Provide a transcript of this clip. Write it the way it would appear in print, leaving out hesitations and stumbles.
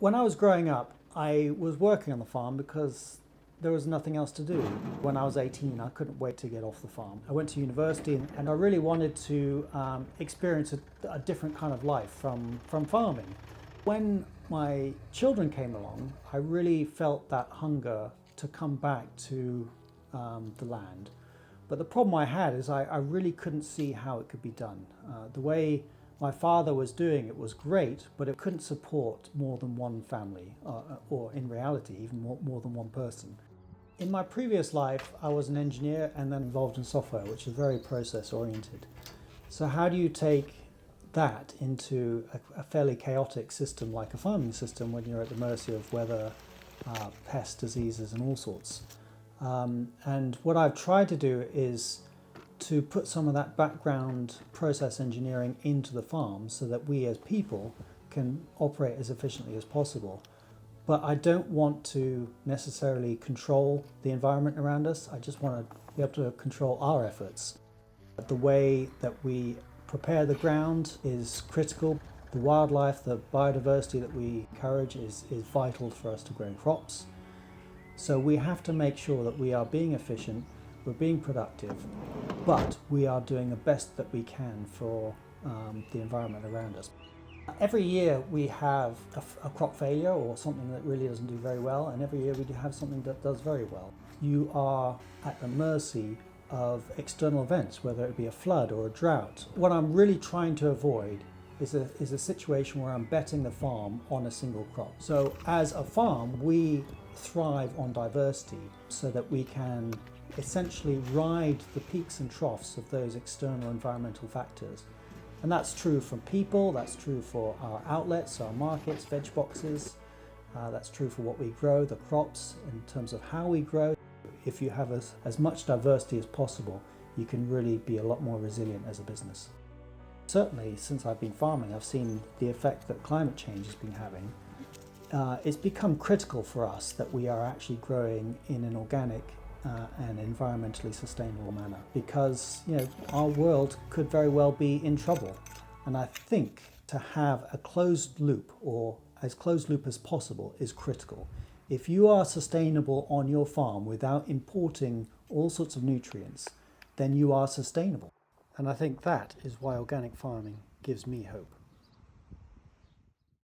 When I was growing up, I was working on the farm because there was nothing else to do. When I was 18, I couldn't wait to get off the farm. I went to university and I really wanted to experience a different kind of life from farming. When my children came along, I really felt that hunger to come back to the land. But the problem I had is I really couldn't see how it could be done. The way my father was doing it was great, but it couldn't support more than one family, or in reality, even more than one person. In my previous life, I was an engineer and then involved in software, which is very process-oriented. So how do you take that into a fairly chaotic system like a farming system when you're at the mercy of weather, pests, diseases, and all sorts? And what I've tried to do is to put some of that background process engineering into the farm so that we as people can operate as efficiently as possible. But I don't want to necessarily control the environment around us. I just want to be able to control our efforts. The way that we prepare the ground is critical. The wildlife, the biodiversity that we encourage is vital for us to grow crops. So we have to make sure that we are being efficient, we're being productive, but we are doing the best that we can for the environment around us. Every year we have a crop failure or something that really doesn't do very well, and every year we have something that does very well. You are at the mercy of external events, whether it be a flood or a drought. What I'm really trying to avoid is a situation where I'm betting the farm on a single crop. So as a farm, we thrive on diversity so that we can essentially ride the peaks and troughs of those external environmental factors. And that's true for people, that's true for our outlets, our markets, veg boxes, that's true for what we grow, the crops, in terms of how we grow. If you have as much diversity as possible, you can really be a lot more resilient as a business. Certainly, since I've been farming, I've seen the effect that climate change has been having. It's become critical for us that we are actually growing in an organic and environmentally sustainable manner, because our world could very well be in trouble. And I think to have a closed loop, or as closed loop as possible, is critical. If you are sustainable on your farm without importing all sorts of nutrients, then you are sustainable. And I think that is why organic farming gives me hope.